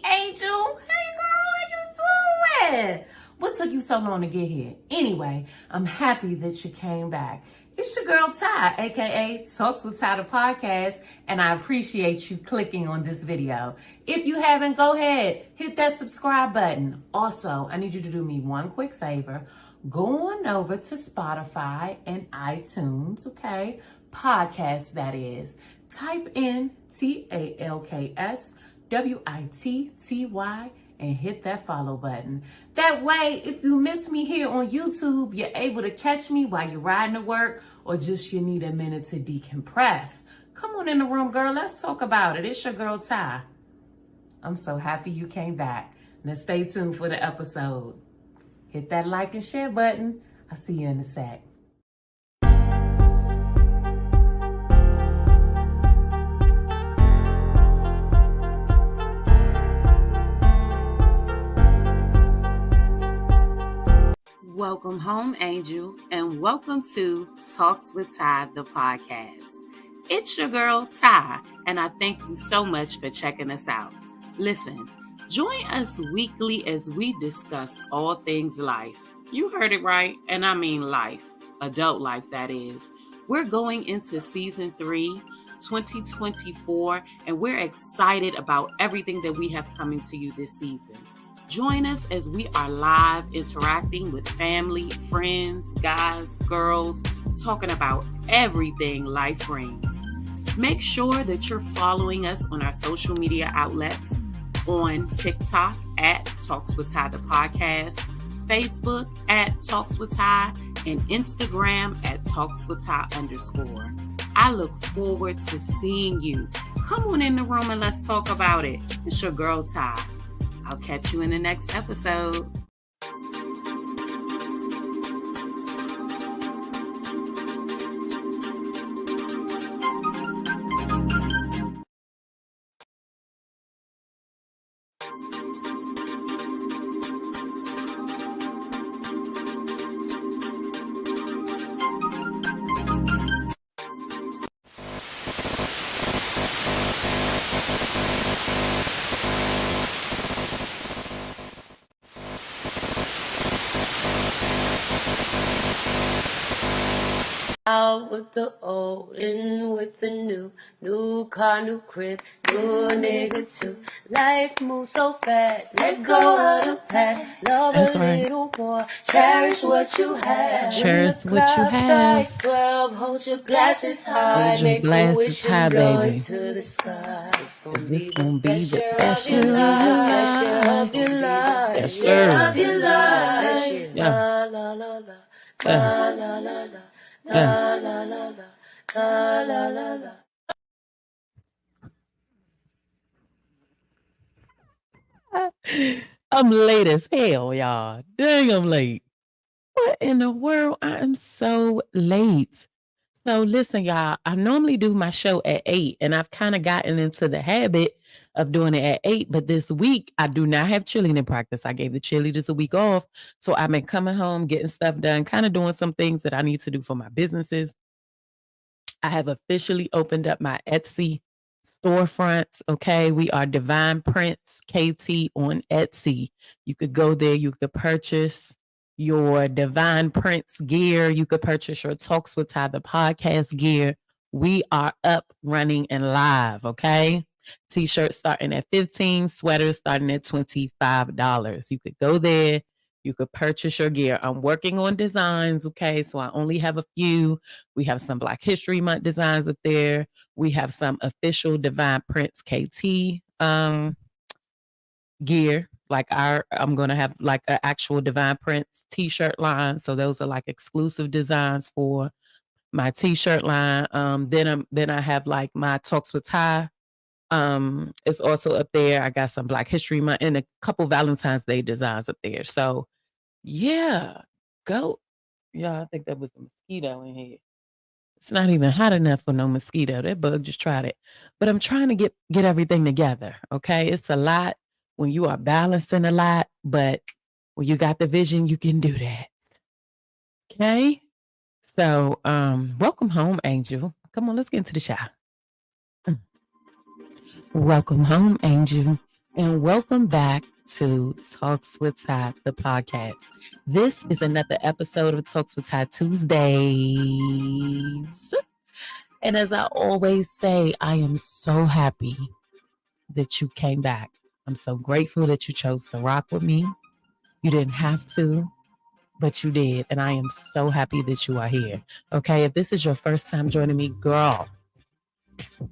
Angel. Hey, girl, how you doing? What took you so long to get here? Anyway, I'm happy that you came back. It's your girl, Ty, aka Talks with Ty, the podcast, and I appreciate you clicking on this video. If you haven't, go ahead, hit that subscribe button. Also, I need you to do me one quick favor. Go on over to Spotify and iTunes, okay? Podcast, that is. Type in TalksWitTyTuesdayz and hit that follow button. That way, if you miss me here on YouTube, you're able to catch me while you're riding to work or just you need a minute to decompress. Come on in the room, girl. Let's talk about it. It's your girl, Ty. I'm so happy you came back. Now stay tuned for the episode. Hit that like and share button. I'll see you in a sec. Welcome home, Angel, and welcome to Talks with Ty, the podcast. It's your girl, Ty, and I thank you so much for checking us out. Listen, join us weekly as we discuss all things life. You heard it right, and I mean life, adult life, that is. We're going into season 3, 2024, and we're excited about everything that we have coming to you this season. Join us as we are live interacting with family, friends, guys, girls, talking about everything life brings. Make sure that you're following us on our social media outlets on TikTok at Talks with Ty, the podcast, Facebook at Talks with Ty, and Instagram at TalksWitTy_. I look forward to seeing you. Come on in the room and let's talk about it. It's your girl, Ty. I'll catch you in the next episode. Out with the old, in with the new car, new crib, new nigga too. Life moves so fast, let go of the past. Love a little more, cherish what you have. Cherish what you have. 12, hold your glasses high, make your wish and blow it to the sky. Is this gonna be the best year of your life? Yes, sir. Of your life. Yeah. La la la la, la la la la. La la la la, la la la la. I'm late as hell, y'all. Dang, I'm late. What in the world? I am so late. So listen, y'all, I normally do my show at 8, and I've kind of gotten into the habit of doing it at 8. But this week, I do not have cheerleading practice. I gave the cheerleaders a week off. So I've been coming home, getting stuff done, kind of doing some things that I need to do for my businesses. I have officially opened up my Etsy storefronts. Okay. We are Divine Prints KT on Etsy. You could go there. You could purchase your Divine Prints gear. You could purchase your Talks with Ty, the podcast gear. We are up, running, and live. Okay. T-shirts starting at $15, sweaters starting at $25. You could go there. You could purchase your gear. I'm working on designs, okay? So I only have a few. We have some Black History Month designs up there. We have some official Divine Prints KT gear. I'm going to have like an actual Divine Prints t-shirt line. So those are like exclusive designs for my t-shirt line. Then I have like my Talks with Ty. It's also up there. I got some Black History Month and a couple Valentine's Day designs up there. So yeah, go. Yeah, I think that was a mosquito in here. It's not even hot enough for no mosquito. That bug just tried it. But I'm trying to get everything together. Okay. It's a lot when you are balancing a lot, but when you got the vision, you can do that. Okay. So welcome home, Angel. Come on, let's get into the show. Welcome home, Angel. and welcome back to Talks with Ty, the podcast. This is another episode of Talks with Ty Tuesdays. And as I always say, I am so happy that you came back. I'm so grateful that you chose to rock with me. You didn't have to, but you did. And I am so happy that you are here. Okay, if this is your first time joining me, girl,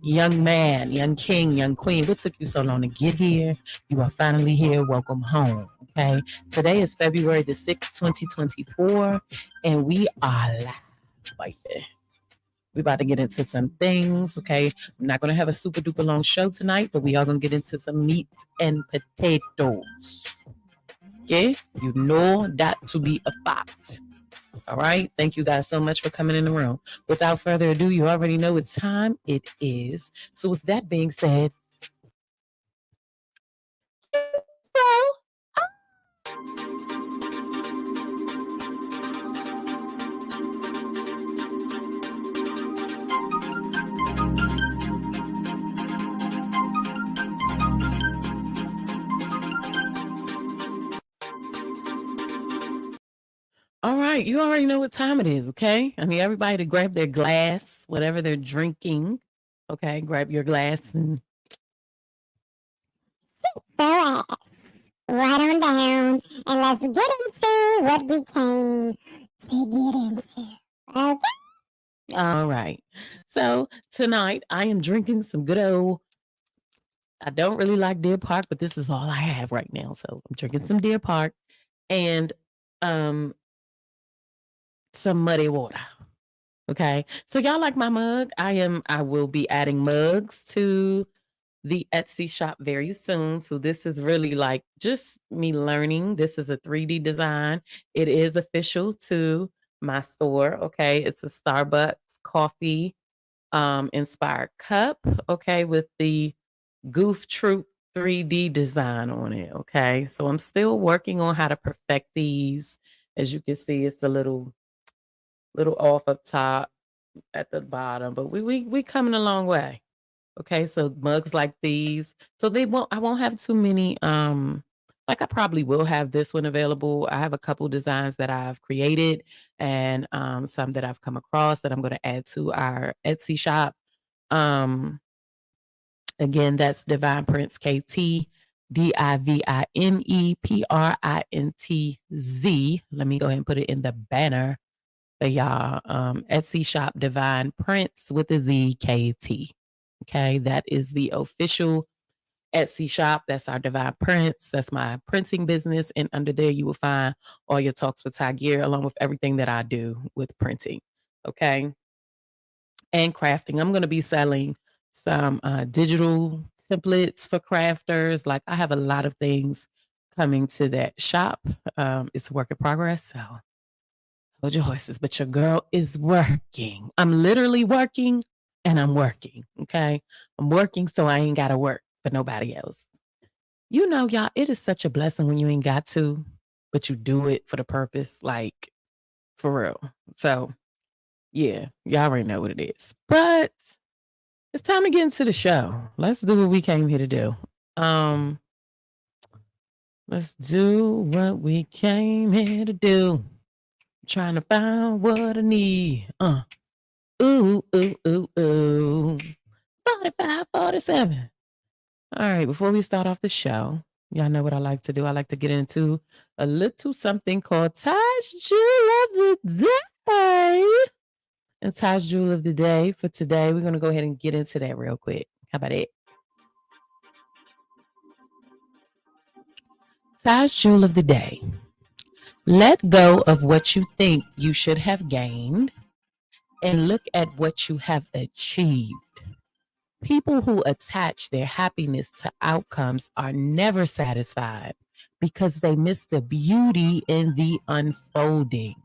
young man, young king, young queen, what took you so long to get here? You are finally here. Welcome home. Okay. Today is February the 6th, 2024, and we are live right there. We're about to get into some things. Okay. I'm not going to have a super duper long show tonight, but we are going to get into some meat and potatoes. Okay. You know that to be a fact. All right. Thank you guys so much for coming in the room. Without further ado, you already know what time it is. So with that being said, all right, you already know what time it is, okay? I need everybody to grab their glass, whatever they're drinking. Okay, grab your glass and So right on down, and let's get into what we came to get into. Okay? all right. So tonight I am drinking some good old. I don't really like Deer Park, but this is all I have right now. So I'm drinking some Deer Park and some muddy water. Okay. So y'all like my mug? I will be adding mugs to the Etsy shop very soon. So this is really like just me learning. This is a 3D design. It is official to my store. Okay. It's a Starbucks coffee inspired cup. Okay. With the Goof Troop 3D design on it. Okay. So I'm still working on how to perfect these. As you can see, it's a little off up top at the bottom, but we coming a long way. Okay, so mugs like these. So I won't have too many like I probably will have this one available. I have a couple designs that I've created and some that I've come across that I'm going to add to our Etsy shop. Again, that's Divine Prince KT DIVINEPRINTZ. Let me go ahead and put it in the banner for y'all. Etsy shop Divine Prince with a ZKT. Okay, that is the official Etsy shop. That's our Divine Prince. That's my printing business. And under there, you will find all your Talks with Ty gear, along with everything that I do with printing. Okay. And crafting. I'm going to be selling some digital templates for crafters. Like I have a lot of things coming to that shop. It's a work in progress. So hold your horses, but your girl is working. I'm literally working and I'm working. Okay. I'm working so I ain't got to work for nobody else. You know, y'all, it is such a blessing when you ain't got to, but you do it for the purpose, like for real. So, yeah, y'all already know what it is. But it's time to get into the show. Let's do what we came here to do. Let's do what we came here to do. Trying to find what I need. Ooh, ooh, ooh, ooh. 45, 47. All right, before we start off the show, y'all know what I like to do. I like to get into a little something called Ty's Jewel of the Day. And Ty's Jewel of the Day for today, we're going to go ahead and get into that real quick. How about it? Ty's Jewel of the Day. Let go of what you think you should have gained and look at what you have achieved. People who attach their happiness to outcomes are never satisfied because they miss the beauty in the unfolding.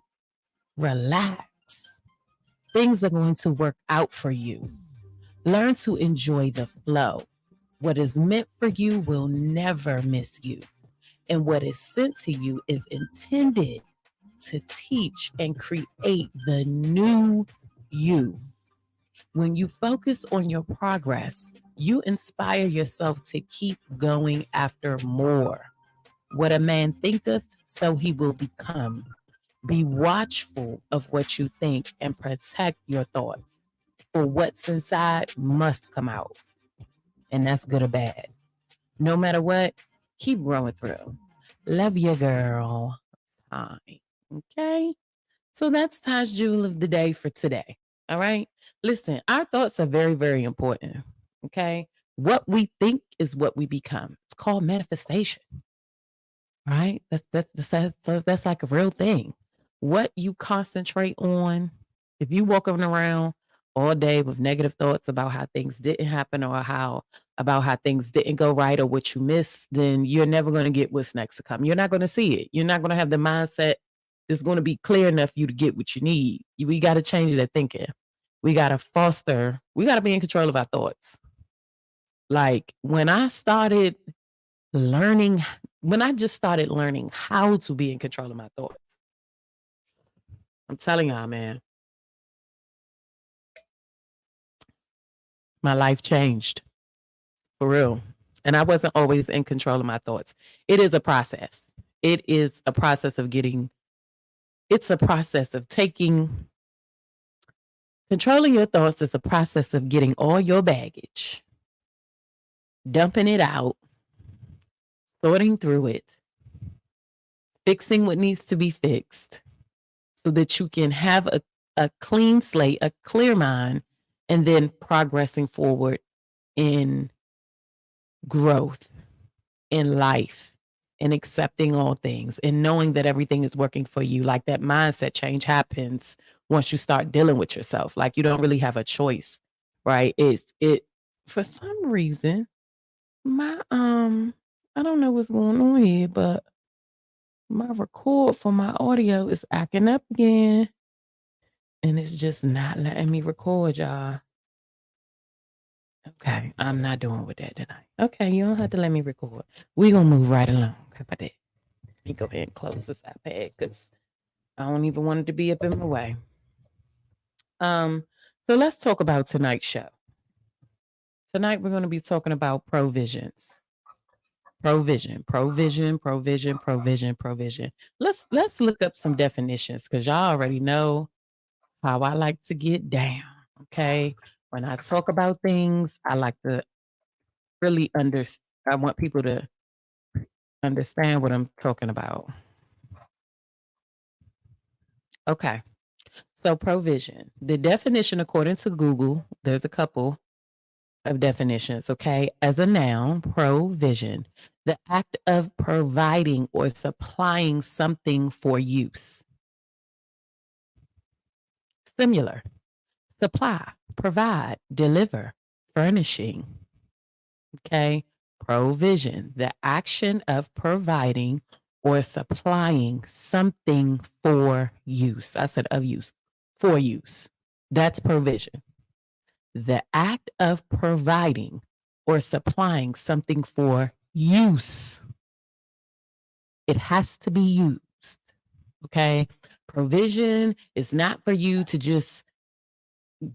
Relax. Things are going to work out for you. Learn to enjoy the flow. What is meant for you will never miss you. And what is sent to you is intended to teach and create the new you. When you focus on your progress, you inspire yourself to keep going after more. What a man thinketh, so he will become. Be watchful of what you think and protect your thoughts. For what's inside must come out. And that's good or bad. No matter what, keep growing through. Love your girl. Hi. Okay. So that's Taj's Jewel of the Day for today. All right. Listen, our thoughts are very, very important. Okay. What we think is what we become. It's called manifestation. Right? That's like a real thing. What you concentrate on, if you walking around all day with negative thoughts about how things didn't happen or how things didn't go right or what you missed, then you're never going to get what's next to come. You're not going to see it. You're not going to have the mindset that's going to be clear enough for you to get what you need. We got to change that thinking. We got to be in control of our thoughts. Like when I just started learning how to be in control of my thoughts, I'm telling y'all, man, my life changed for real. And I wasn't always in control of my thoughts. It is a process. It's a process of controlling your thoughts is a process of getting all your baggage, dumping it out, sorting through it, fixing what needs to be fixed so that you can have a clean slate, a clear mind, and then progressing forward in growth, in life, and accepting all things and knowing that everything is working for you. Like that mindset change happens once you start dealing with yourself. Like you don't really have a choice, right? It for some reason, my I don't know what's going on here, but my record for my audio is acting up again. And it's just not letting me record, y'all. Okay, I'm not doing with that tonight. Okay, you don't have to let me record. We're going to move right along. How about that? Let me go ahead and close this iPad because I don't even want it to be up in my way. So let's talk about tonight's show. Tonight, we're going to be talking about provisions. Provision. Let's look up some definitions because y'all already know how I like to get down. Okay. When I talk about things, I like to really I want people to understand what I'm talking about. Okay. So provision. The definition according to Google, there's a couple of definitions, okay? As a noun, provision, the act of providing or supplying something for use. Similar. Supply, provide, deliver, furnishing. Okay. Provision, the action of providing or supplying something for use. I said of use, for use. That's provision. The act of providing or supplying something for use. It has to be used. Okay. Provision is not for you to just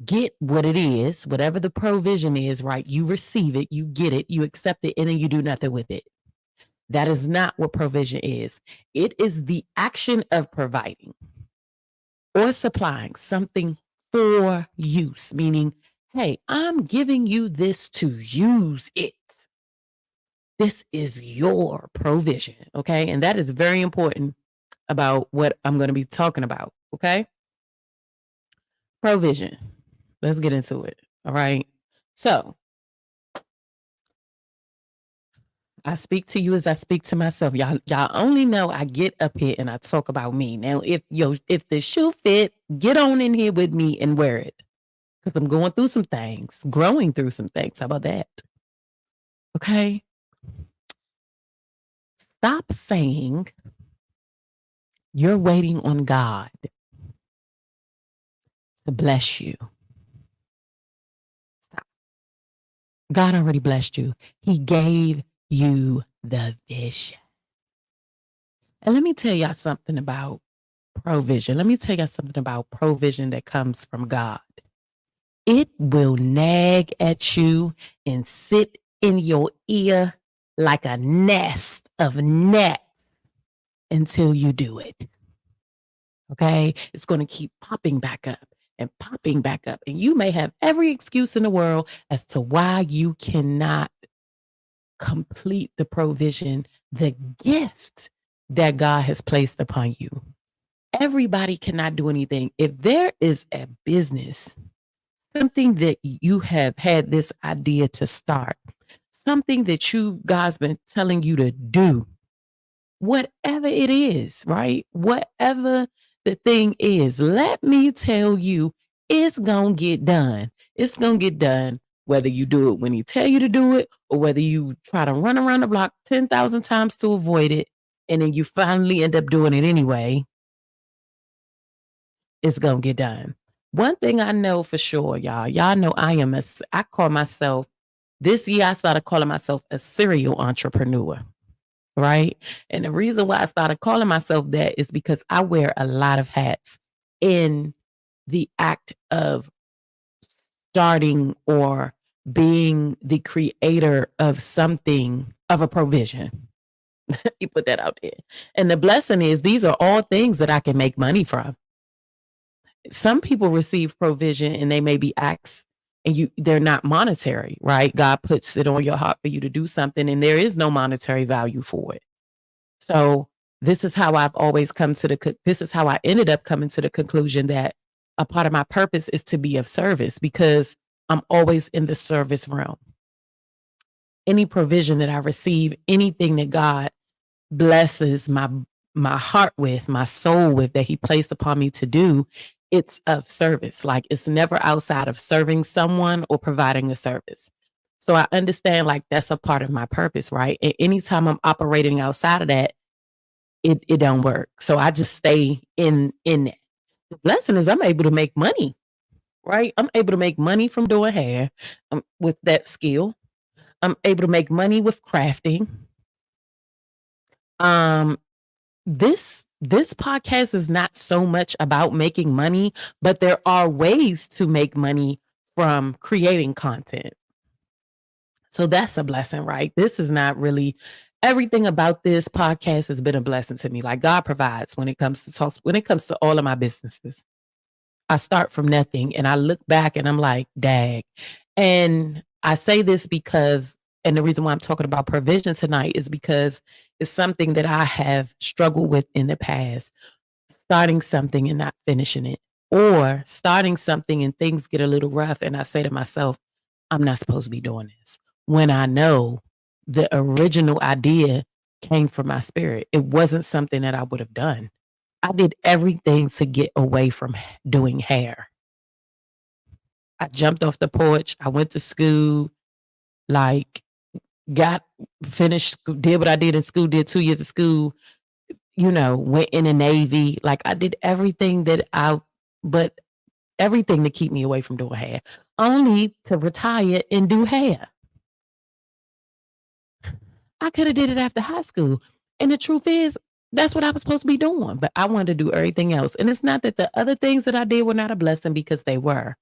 get what it is, whatever the provision is, right? You receive it, you get it, you accept it, and then you do nothing with it. That is not what provision is. It is the action of providing or supplying something for use, meaning, hey, I'm giving you this to use it. This is your provision, okay? And that is very important about what I'm going to be talking about, okay? Provision. Let's get into it. All right. So I speak to you as I speak to myself. Y'all only know I get up here and I talk about me. Now, if the shoe fit, get on in here with me and wear it. Because I'm going through some things, growing through some things. How about that? Okay. Stop saying you're waiting on God to bless you. Stop. God already blessed you. He gave you the vision. And let me tell y'all something about provision. Let me tell y'all something about provision that comes from God. it will nag at you and sit in your ear like a nest of gnats until you do it. Okay. It's going to keep popping back up and popping back up. And you may have every excuse in the world as to why you cannot complete the provision, the gift that God has placed upon you. Everybody cannot do anything. If there is a business, something that you have had this idea to start, something that God's been telling you to do, whatever it is, right? Whatever the thing is, let me tell you, it's going to get done. It's going to get done whether you do it when he tell you to do it or whether you try to run around the block 10,000 times to avoid it and then you finally end up doing it anyway. It's going to get done. One thing I know for sure, y'all know I call myself, this year I started calling myself a serial entrepreneur. Right. And the reason why I started calling myself that is because I wear a lot of hats in the act of starting or being the creator of something, of a provision. You put that out there. And the blessing is these are all things that I can make money from. Some people receive provision and they may be acts and they're not monetary, right? God puts it on your heart for you to do something and there is no monetary value for it. So this is how I've always this is how I ended up coming to the conclusion that a part of my purpose is to be of service because I'm always in the service realm. Any provision that I receive, anything that God blesses my heart with, my soul with, that he placed upon me to do, it's of service. Like it's never outside of serving someone or providing a service. So I understand like that's a part of my purpose, right? And anytime I'm operating outside of that, it don't work. So I just stay in that. The blessing is I'm able to make money, right? I'm able to make money from doing hair with that skill. I'm able to make money with crafting. This podcast is not so much about making money, but there are ways to make money from creating content. So that's a blessing, right? This is not really everything about this podcast has been a blessing to me. Like God provides when it comes to talks, when it comes to all of my businesses. I start from nothing and I look back and I'm like, dag. And I say this because, and the reason why I'm talking about provision tonight is because it's something that I have struggled with in the past, starting something and not finishing it, or starting something and things get a little rough. And I say to myself, I'm not supposed to be doing this when I know the original idea came from my spirit. It wasn't something that I would have done. I did everything to get away from doing hair. I jumped off the porch. I went to school, like got finished, did what I did in school, did 2 years of school, went in the Navy. Like I did everything but everything to keep me away from doing hair, only to retire and do hair. I could have did it after high school. And the truth is, that's what I was supposed to be doing. But I wanted to do everything else. And it's not that the other things that I did were not a blessing, because they were.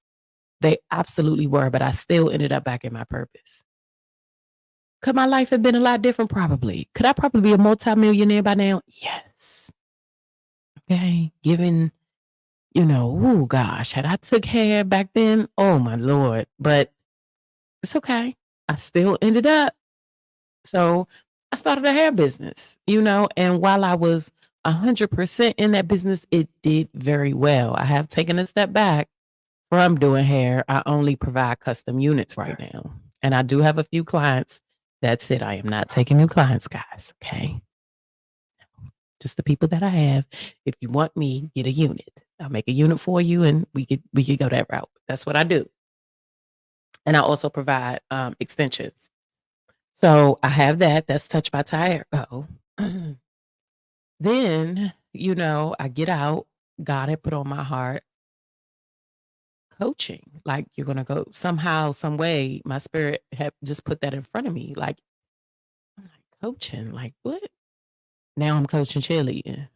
They absolutely were. But I still ended up back in my purpose. Could my life have been a lot different? Probably. Could I probably be a multimillionaire by now? Yes. Okay. Given, oh gosh, had I took hair back then, oh my Lord. But it's okay. I still ended up. So I started a hair business, and while I was 100% in that business, it did very well. I have taken a step back from doing hair. I only provide custom units right now. And I do have a few clients. That's it. I am not taking new clients, guys. Okay. Just the people that I have. If you want me, get a unit. I'll make a unit for you and we could go that route. That's what I do. And I also provide extensions. So I have that. That's Touch by Tire. Then, I get out. God had put on my heart coaching. Like, you're going to go somehow, some way. My spirit had just put that in front of me. Like, I'm like, coaching? Like, what? Now I'm coaching cheerleading.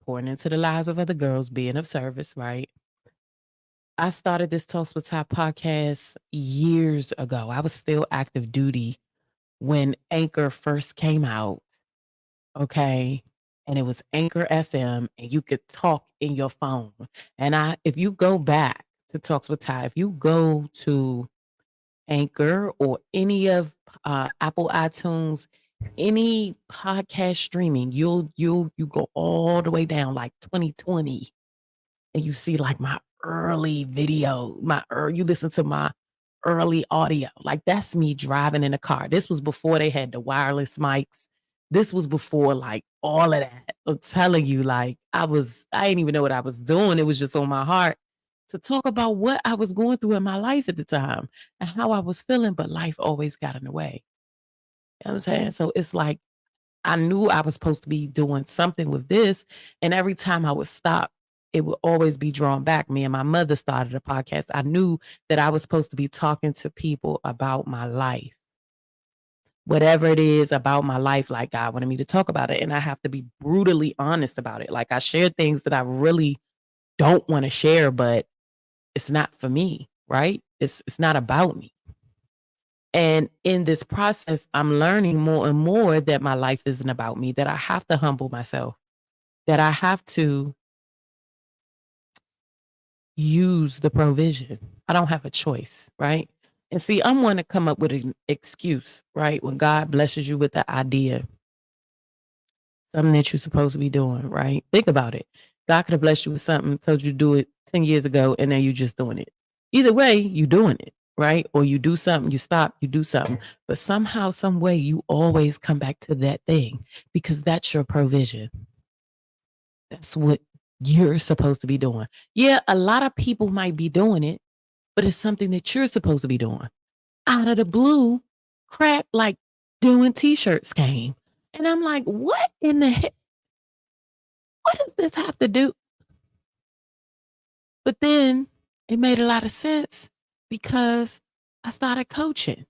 Pouring into the lives of other girls, being of service, right? I started this Talks with Ty podcast years ago. I was still active duty when Anchor first came out. Okay. And it was Anchor FM, and you could talk in your phone. And if you go back to Talks with Ty, if you go to Anchor or any of Apple iTunes, any podcast streaming, you go all the way down like 2020, and you see like my early video, you listen to my early audio. Like that's me driving in a car. This was before they had the wireless mics. This was before like all of that. I'm telling you, like I didn't even know what I was doing. It was just on my heart to talk about what I was going through in my life at the time and how I was feeling, but life always got in the way. You know what I'm saying? So it's like I knew I was supposed to be doing something with this. And every time I would stop, it would always be drawn back. Me and my mother started a podcast. I knew that I was supposed to be talking to people about my life. Whatever it is about my life, like God wanted me to talk about it. And I have to be brutally honest about it. Like I share things that I really don't want to share, but it's not for me, right? It's not about me. And in this process, I'm learning more and more that my life isn't about me, that I have to humble myself, that I have to use the provision. I don't have a choice, right? And see, I'm one to come up with an excuse, right? When God blesses you with the idea, something that you're supposed to be doing, right? Think about it. God could have blessed you with something, told you to do it 10 years ago, and then you just doing it. Either way, you doing it, right? Or you do something, you stop, you do something. But somehow, some way, you always come back to that thing because that's your provision. That's what you're supposed to be doing. Yeah, a lot of people might be doing it, but it's something that you're supposed to be doing. Out of the blue, crap like doing t-shirts came. And I'm like, what in the heck? What does this have to do? But then it made a lot of sense because I started coaching.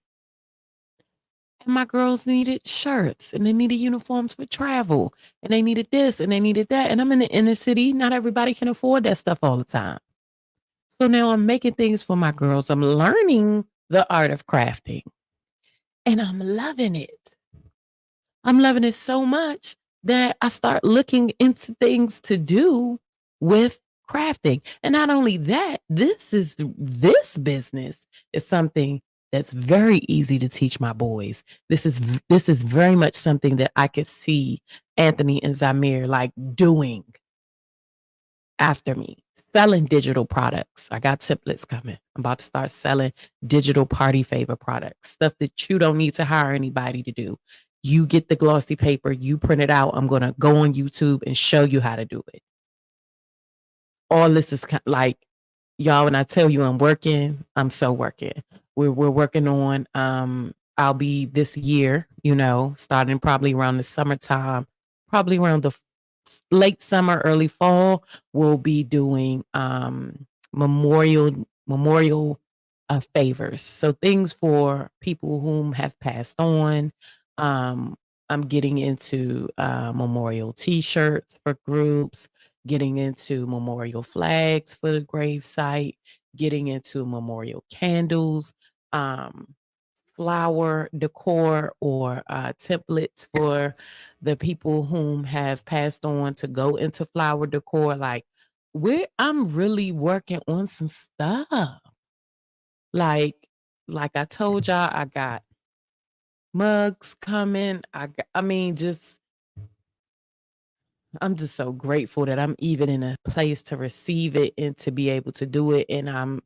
And my girls needed shirts and they needed uniforms for travel and they needed this and they needed that. And I'm in the inner city. Not everybody can afford that stuff all the time. So now I'm making things for my girls. I'm learning the art of crafting and I'm loving it. I'm loving it so much that I start looking into things to do with crafting. And not only that, this business is something that's very easy to teach my boys. This is very much something that I could see Anthony and Zamir like doing after me, selling digital products. I got templates coming. I'm about to start selling digital party favor products, stuff that you don't need to hire anybody to do. You get the glossy paper, you print it out. I'm going to go on YouTube and show you how to do it. All this is like, y'all, when I tell you I'm working, I'm so working. We're working on, I'll be this year, starting probably around the summertime, probably around the late summer, early fall, we'll be doing memorial favors. So things for people whom have passed on. I'm getting into memorial T-shirts for groups, getting into memorial flags for the grave site, getting into memorial candles, flower decor or templates for the people whom have passed on to go into flower decor. Like I'm really working on some stuff. Like I told y'all, I got mugs coming. I'm just so grateful that I'm even in a place to receive it and to be able to do it. And I'm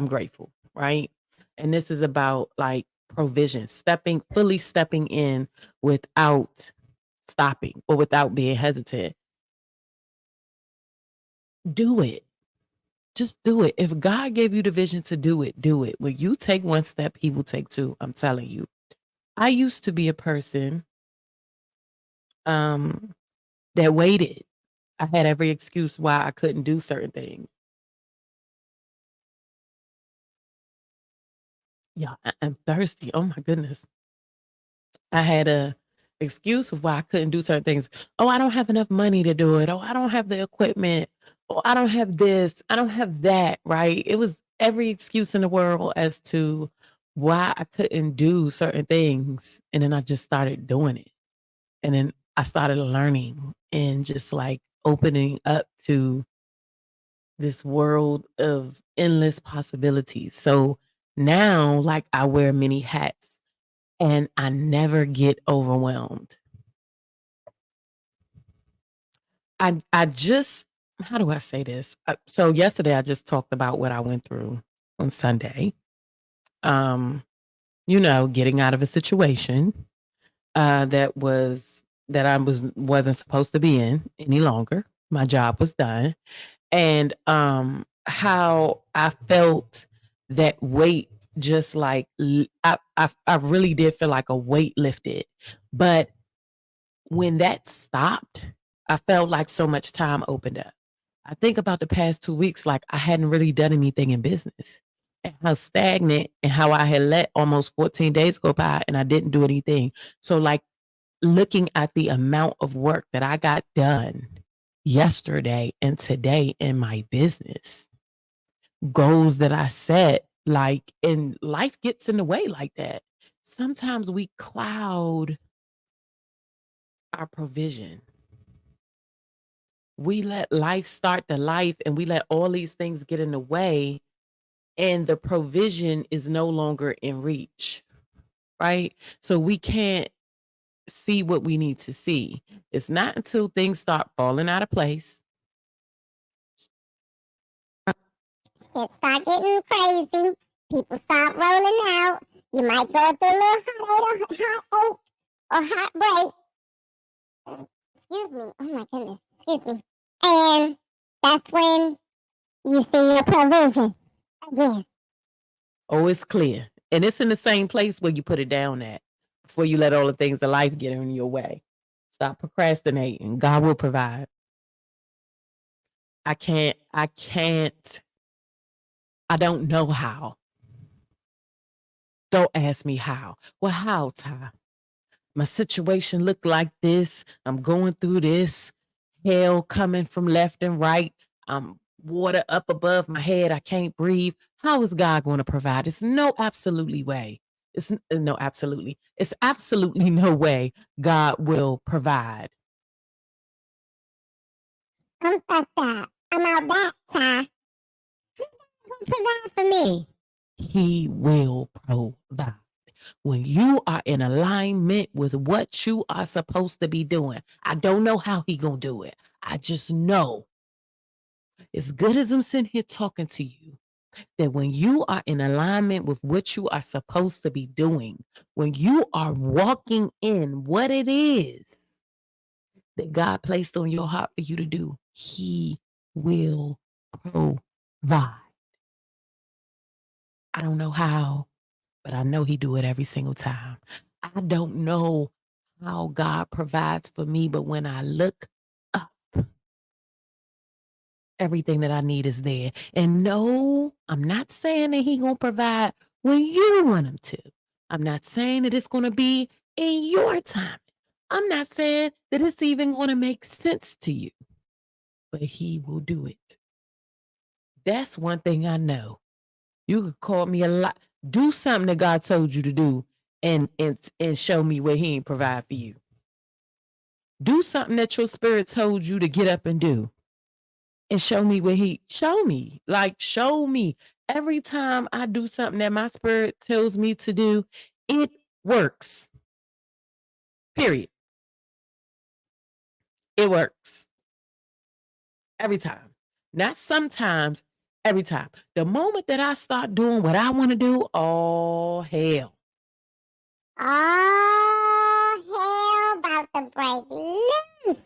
grateful, right? And this is about like provision, fully stepping in without stopping or without being hesitant. Do it. Just do it. If God gave you the vision to do it, do it. When you take one step, he will take two. I'm telling you. I used to be a person that waited. I had every excuse why I couldn't do certain things. Yeah, I'm thirsty. Oh my goodness. I had a excuse of why I couldn't do certain things. Oh, I don't have enough money to do it. Oh, I don't have the equipment. oh, I don't have this, I don't have that, right? It was every excuse in the world as to why I couldn't do certain things. And then I just started doing it. And then I started learning and just like opening up to this world of endless possibilities. So now, like, I wear many hats and I never get overwhelmed. I just, how do I say this? So yesterday I just talked about what I went through on Sunday. Um, getting out of a situation that I wasn't supposed to be in any longer. My job was done. And how I felt that weight just like I really did feel like a weight lifted. But when that stopped, I felt like so much time opened up. I think about the past 2 weeks, like I hadn't really done anything in business and how stagnant and how I had let almost 14 days go by and I didn't do anything. So, like, looking at the amount of work that I got done yesterday and today in my business, goals that I set, like, and life gets in the way like that. Sometimes we cloud our provision. We let life start the life and we let all these things get in the way, and the provision is no longer in reach, right? So we can't see what we need to see. It's not until things start falling out of place. Shit start getting crazy. People start rolling out. You might go through a little heartache or heartbreak. Excuse me. Oh my goodness. Excuse me. And that's when you see your provision again. Oh, it's clear. And it's in the same place where you put it down at before you let all the things of life get in your way. Stop procrastinating. God will provide. I don't know how. Don't ask me how. Well, how, Ty? My situation looked like this. I'm going through this. Hell coming from left and right. Water up above my head. I can't breathe. How is God going to provide? It's no absolutely way. It's no absolutely. It's absolutely no way God will provide. I'm about that. I'm out that, Ty. Provide for me. He will provide. When you are in alignment with what you are supposed to be doing, I don't know how he gonna do it. I just know, as good as I'm sitting here talking to you, that when you are in alignment with what you are supposed to be doing, when you are walking in what it is that God placed on your heart for you to do, he will provide. I don't know how, but I know he do it every single time. I don't know how God provides for me, but when I look up, everything that I need is there. And no, I'm not saying that he gonna provide when you want him to. I'm not saying that it's gonna be in your time. I'm not saying that it's even gonna make sense to you, but he will do it. That's one thing I know. You could call me a lot. Do something that God told you to do and show me where he ain't provide for you. Do something that your spirit told you to get up and do and show me where show me. Every time I do something that my spirit tells me to do, it works. Period. It works. Every time. Not sometimes, every time. The moment that I start doing what I want to do, oh hell. Oh, hell about to break loose.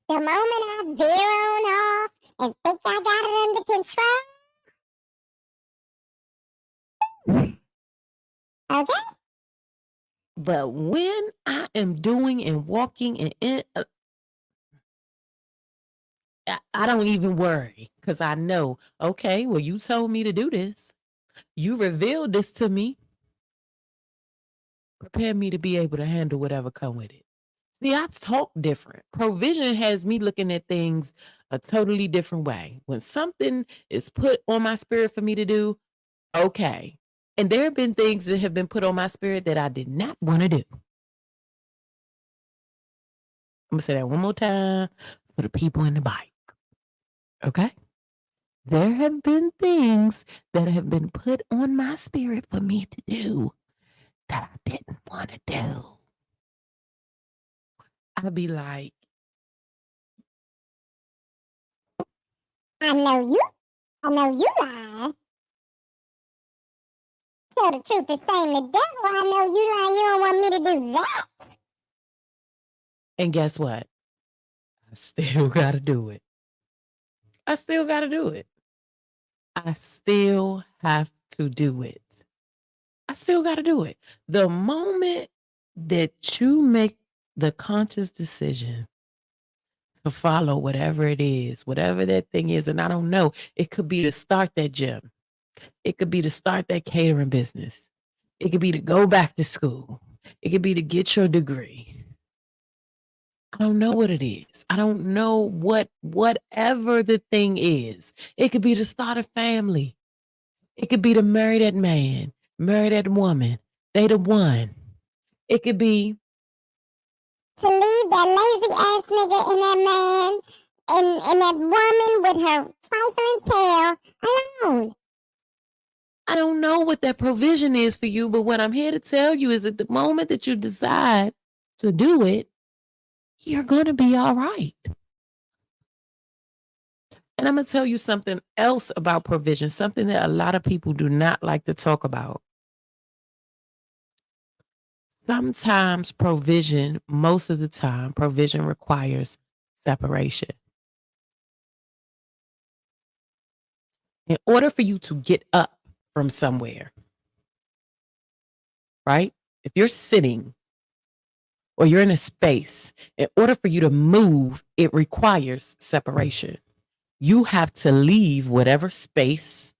The moment I veer on off and think I got it under control. Okay? But when I am doing and walking and in, I don't even worry because I know, okay, well, you told me to do this. You revealed this to me. Prepare me to be able to handle whatever come with it. See, I talk different. Provision has me looking at things a totally different way. When something is put on my spirit for me to do, okay. And there have been things that have been put on my spirit that I did not want to do. I'm going to say that one more time for the people in the bike. Okay? There have been things that have been put on my spirit for me to do that I didn't want to do. I'd be like, I know you lie. Tell the truth to shame the devil. I know you lie. You don't want me to do that. and guess what? I still got to do it. I still got to do it. I still have to do it. I still got to do it. The moment that you make the conscious decision to follow whatever it is, whatever that thing is, and I don't know, it could be to start that gym. It could be to start that catering business. It could be to go back to school. It could be to get your degree. I don't know what it is. I don't know whatever the thing is. It could be to start a family. It could be to marry that man, marry that woman. They the one. It could be to leave that lazy ass nigga and that man and that woman with her trifling tail alone. I don't know what that provision is for you, but what I'm here to tell you is at the moment that you decide to do it, you're going to be all right. And I'm going to tell you something else about provision, something that a lot of people do not like to talk about. Sometimes provision, most of the time, provision requires separation. In order for you to get up from somewhere, right? If you're sitting or you're in a space, in order for you to move, it requires separation. You have to leave whatever space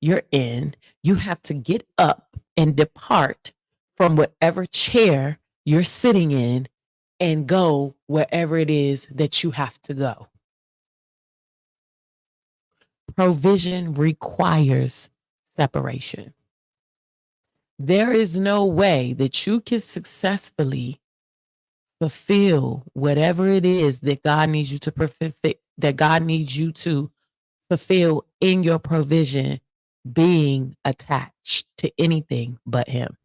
you're in. You have to get up and depart from whatever chair you're sitting in and go wherever it is that you have to go. Provision requires separation. There is no way that you can successfully fulfill whatever it is that God needs you to fulfill in your provision being attached to anything but him.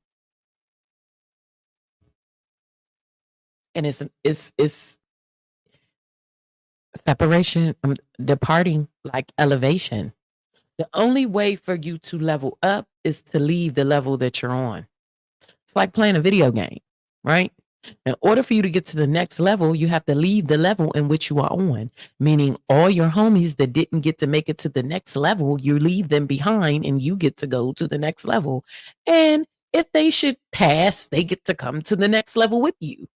And it's separation, departing like elevation. The only way for you to level up is to leave the level that you're on. It's like playing a video game, right? In order for you to get to the next level, you have to leave the level in which you are on, meaning all your homies that didn't get to make it to the next level, you leave them behind and you get to go to the next level. And if they should pass, they get to come to the next level with you.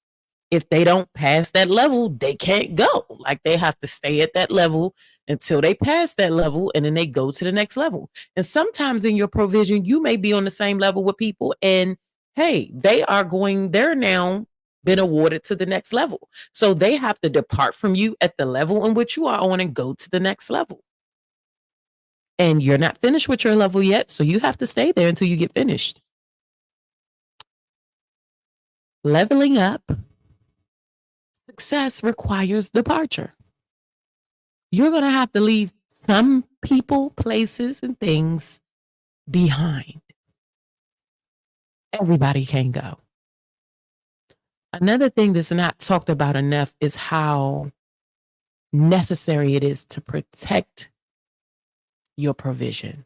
If they don't pass that level, they can't go. Like they have to stay at that level until they pass that level and then they go to the next level. And sometimes in your provision, you may be on the same level with people and hey, they're now been awarded to the next level. So they have to depart from you at the level in which you are on and go to the next level. And you're not finished with your level yet. So you have to stay there until you get finished. Leveling up. Success requires departure. You're going to have to leave some people, places, and things behind. Everybody can go. Another thing that's not talked about enough is how necessary it is to protect your provision.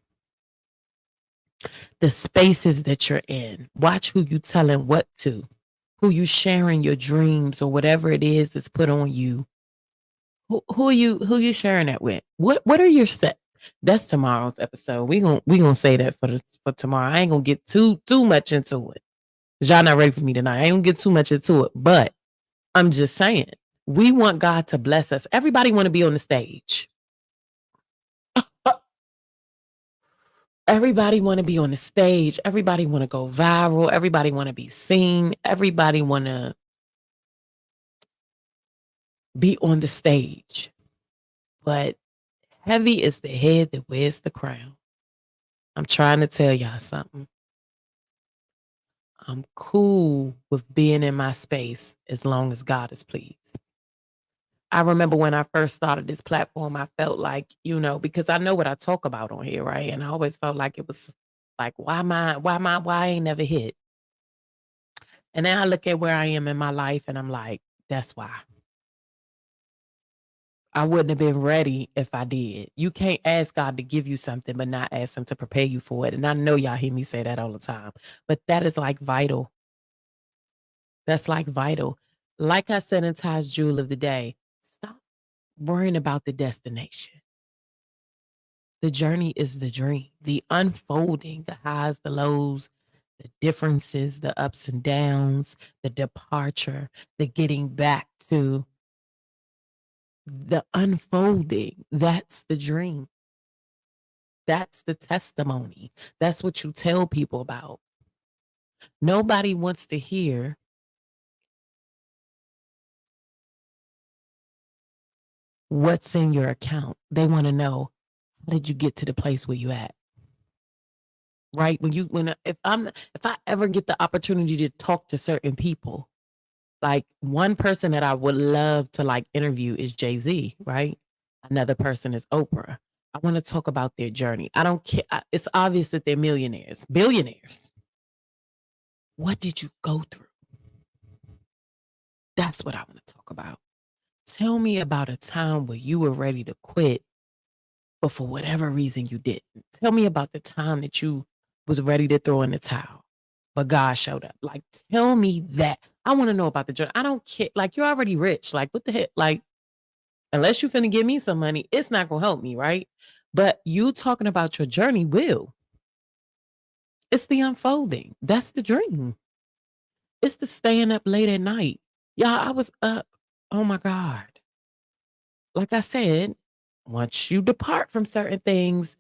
The spaces that you're in. Watch who you telling what to. Who you sharing your dreams or whatever it is that's put on you. Who you sharing that with? What are your set? That's tomorrow's episode. We gonna say that for tomorrow. I ain't gonna get too much into it. Y'all not ready for me tonight. I ain't gonna get too much into it, but I'm just saying we want God to bless us. Everybody want to be on the stage. Everybody want to be on the stage. Everybody want to go viral. Everybody want to be seen. Everybody want to be on the stage. But heavy is the head that wears the crown. I'm trying to tell y'all something. I'm cool with being in my space as long as God is pleased. I remember when I first started this platform, I felt like, because I know what I talk about on here, right? And I always felt like it was like, why I ain't never hit? And then I look at where I am in my life and I'm like, that's why. I wouldn't have been ready if I did. You can't ask God to give you something, but not ask him to prepare you for it. And I know y'all hear me say that all the time, but that is like vital. That's like vital. Like I said in Ty's Jewel of the Day, stop worrying about the destination. The journey is the dream, the unfolding, the highs, the lows, the differences, the ups and downs, the departure, the getting back to the unfolding. That's the dream. That's the testimony. That's what you tell people about. Nobody wants to hear what's in your account. They want to know, how did you get to the place where you at? Right? If I ever get the opportunity to talk to certain people, like one person that I would love to like interview is Jay-Z, right? Another person is Oprah. I want to talk about their journey. I don't care. It's obvious that they're millionaires, billionaires. What did you go through? That's what I want to talk about. Tell me about a time where you were ready to quit, but for whatever reason you didn't. Tell me about the time that you was ready to throw in the towel, but God showed up. Like, tell me that. I want to know about the journey. I don't care. Like, you're already rich. Like, what the heck? Like, unless you finna give me some money, it's not gonna help me, right? But you talking about your journey will. It's the unfolding. That's the dream. It's the staying up late at night. Y'all, I was up. Oh my God. Like I said, once you depart from certain things,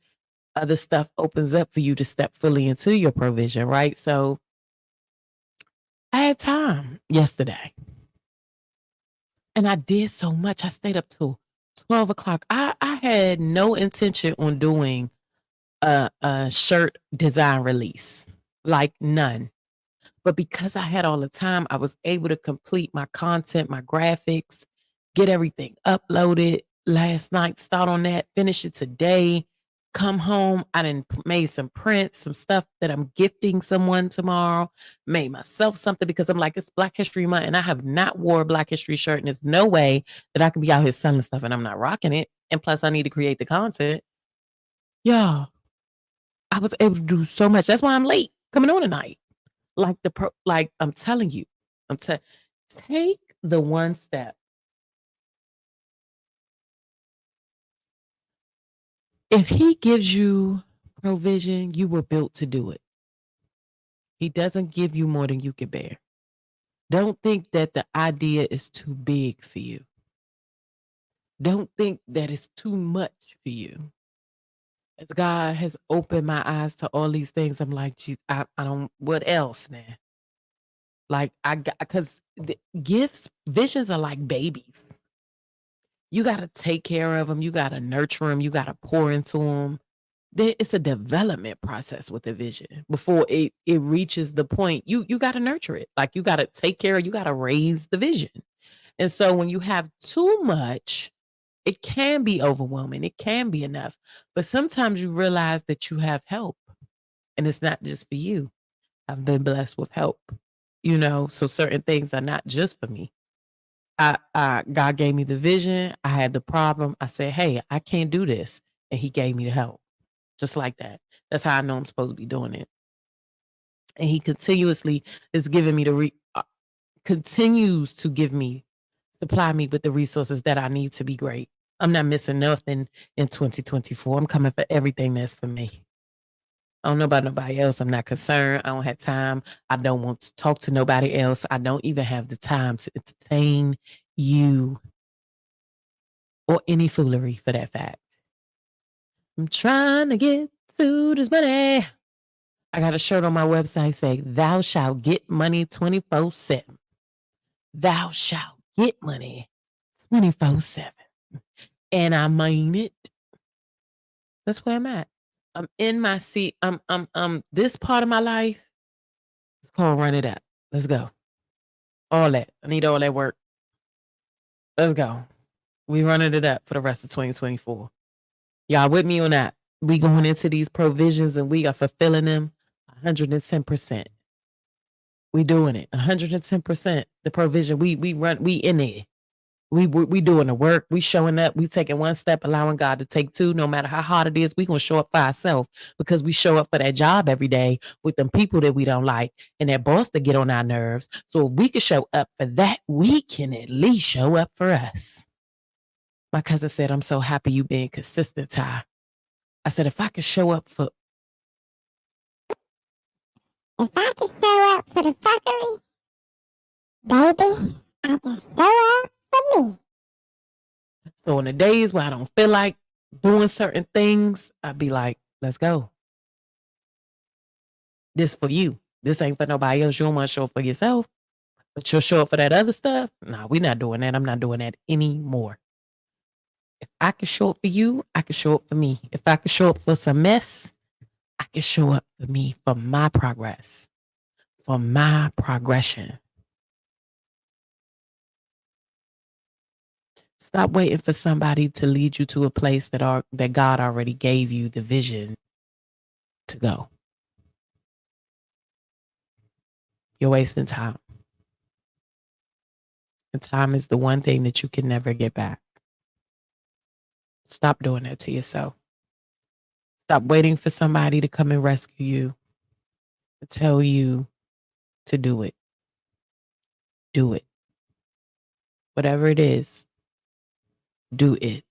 other stuff opens up for you to step fully into your provision, right? So I had time yesterday. And I did so much. I stayed up till 12 o'clock. I had no intention on doing a shirt design release, like none. But because I had all the time, I was able to complete my content, my graphics, get everything uploaded last night, start on that, finish it today, come home. I done made some prints, some stuff that I'm gifting someone tomorrow, made myself something because I'm like, it's Black History Month and I have not wore a Black History shirt. And there's no way that I can be out here selling stuff and I'm not rocking it. And plus I need to create the content. Y'all, I was able to do so much. That's why I'm late coming on tonight. Like I'm telling you, take the one step. If he gives you provision, you were built to do it. He doesn't give you more than you can bear. Don't think that the idea is too big for you. Don't think that it's too much for you. As God has opened my eyes to all these things, I'm like, geez, I don't, what else, man? Like because the gifts, visions are like babies. You got to take care of them. You got to nurture them. You got to pour into them. It's a development process with a vision before it reaches the point. You got to nurture it. Like you got to take care of, you got to raise the vision. And so when you have too much, it can be overwhelming. It can be enough. But sometimes you realize that you have help and it's not just for you. I've been blessed with help, so certain things are not just for me. God gave me the vision. I had the problem. I said, hey, I can't do this. And he gave me the help. Just like that. That's how I know I'm supposed to be doing it. And he continuously is giving me continues to supply me with the resources that I need to be great. I'm not missing nothing in 2024. I'm coming for everything that's for me. I don't know about nobody else. I'm not concerned. I don't have time. I don't want to talk to nobody else. I don't even have the time to entertain you or any foolery for that fact. I'm trying to get to this money. I got a shirt on my website say, thou shalt get money 24/7. Thou shalt get money 24/7. And I mean it. That's where I'm at. I'm in my seat. This part of my life is called run it up. Let's go. All that. I need all that work. Let's go. We running it up for the rest of 2024. Y'all with me on that? We going into these provisions and we are fulfilling them 110%. We doing it 110%. The provision we in there. We doing the work. We showing up. We taking one step, allowing God to take two. No matter how hard it is, we gonna show up for ourselves because we show up for that job every day with them people that we don't like and that boss that get on our nerves. So if we can show up for that, we can at least show up for us. My cousin said, "I'm so happy you being consistent, Ty." I said, if I could show up for If I could show up for the fuckery, baby, I can show up for me. So on the days where I don't feel like doing certain things, I'd be like, let's go. This for you. This ain't for nobody else. You don't want to show up for yourself, but you'll show up for that other stuff. Nah, we're not doing that. I'm not doing that anymore. If I can show up for you, I can show up for me. If I can show up for some mess, I can show up for me, for my progress, for my progression. Stop waiting for somebody to lead you to a place that God already gave you the vision to go. You're wasting time. And time is the one thing that you can never get back. Stop doing that to yourself. Stop waiting for somebody to come and rescue you, to tell you to do it. Do it. Whatever it is, do it.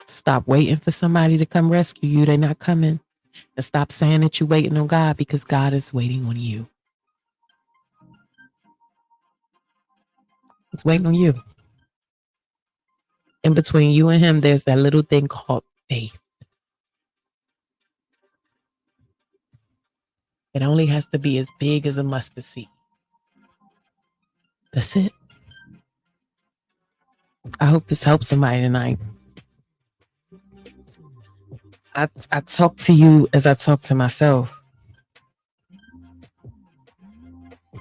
Stop waiting for somebody to come rescue you. They're not coming. And stop saying that you're waiting on God because God is waiting on you. It's waiting on you. In between you and him, there's that little thing called faith. It only has to be as big as a mustard seed. That's it. I hope this helps somebody tonight. I talk to you as I talk to myself.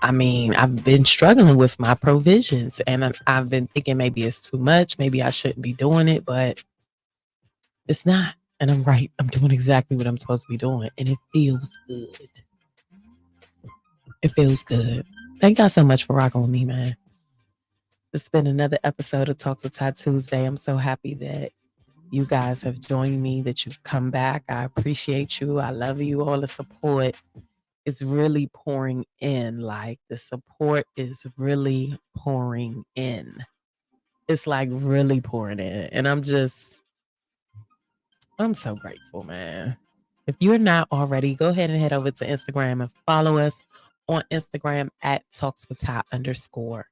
I mean, I've been struggling with my provisions and I've been thinking maybe it's too much. Maybe I shouldn't be doing it, but it's not. And I'm right. I'm doing exactly what I'm supposed to be doing. And it feels good. It feels good. Thank y'all so much for rocking with me, man. It's been another episode of Talks with Ty Tuesday. I'm so happy that you guys have joined me, that you've come back. I appreciate you. I love you. All the support is really pouring in. Like the support is really pouring in. It's like really pouring in. And I'm so grateful, man. If you're not already, go ahead and head over to Instagram and follow us on Instagram at TalksWitTy_.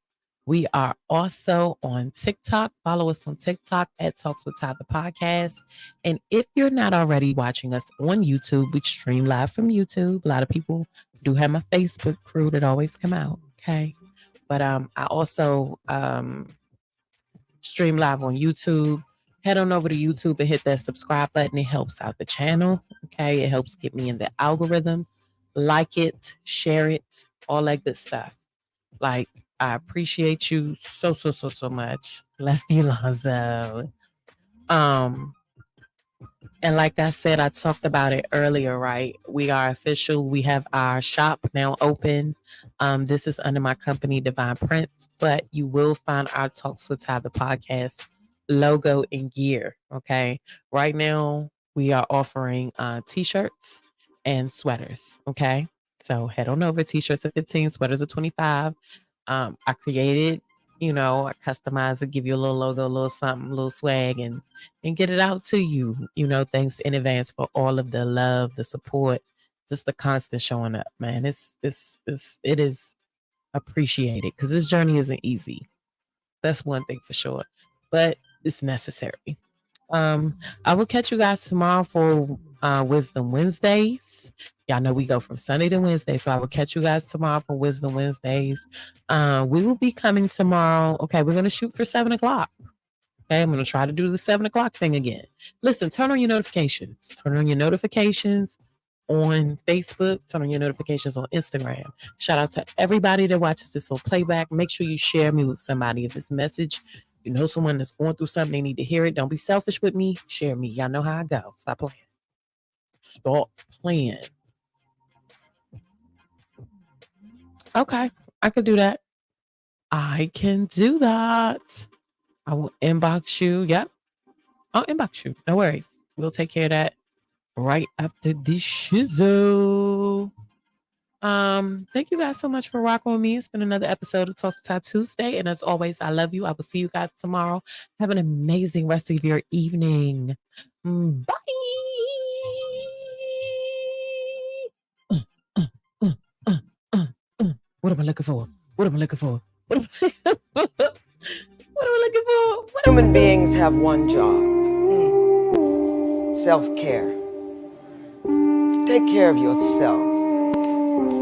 We are also on TikTok. Follow us on TikTok at TalksWitTy the podcast. And if you're not already watching us on YouTube, we stream live from YouTube. A lot of people do have my Facebook crew that always come out. Okay. But I also stream live on YouTube. Head on over to YouTube and hit that subscribe button. It helps out the channel. Okay. It helps get me in the algorithm. Like it, share it, all that good stuff. Like, I appreciate you so much. Love you, Lonzo. And like I said, I talked about it earlier, right? We are official. We have our shop now open. This is under my company, Divine Prince, but you will find our Talks with Ty the podcast logo and gear. Okay. Right now, we are offering t-shirts and sweaters. Okay. So head on over. T-shirts are 15, sweaters are 25. I created, I customize it, give you a little logo, a little something, a little swag, and get it out to you. Thanks in advance for all of the love, the support, just the constant showing up, man. It is appreciated because this journey isn't easy. That's one thing for sure, but it's necessary. I will catch you guys tomorrow for Wisdom Wednesdays. Y'all know we go from Sunday to Wednesday. So I will catch you guys tomorrow for Wisdom Wednesdays. We will be coming tomorrow. Okay, we're going to shoot for 7 o'clock. Okay, I'm going to try to do the 7 o'clock thing again. Listen, turn on your notifications. Turn on your notifications on Facebook. Turn on your notifications on Instagram. Shout out to everybody that watches this on playback. Make sure you share me with somebody. If this message, you know someone that's going through something, they need to hear it. Don't be selfish with me. Share me. Y'all know how I go. Stop playing. Stop playing. Okay, I could do that. I can do that. I will inbox you. Yep. I'll inbox you. No worries. We'll take care of that right after this shizzle. Thank you guys so much for rocking with me. It's been another episode of Talks with Ty Tuesday. And as always, I love you. I will see you guys tomorrow. Have an amazing rest of your evening. Bye. What am I looking for? What am I looking for? What am I looking for? Human beings have one job. Self-care. Take care of yourself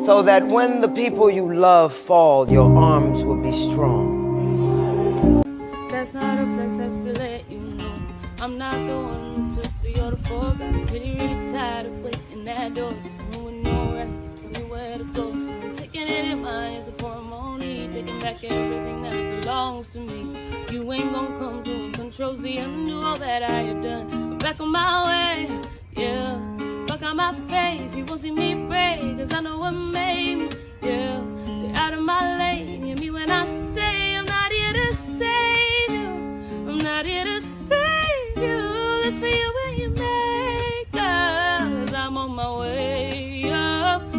so that when the people you love fall, your arms will be strong. That's not a flex, that's to let you know I'm not the one who took the order for. Got really tired of waiting at doors. Someone no right to tell me where to go. So I'm taking it in my hands for a moment, taking back everything that belongs to me. You ain't gonna come to and control Z and do all that I have done. I'm back on my way, yeah. Fuck on my face, you won't see me break, cause I know what made me.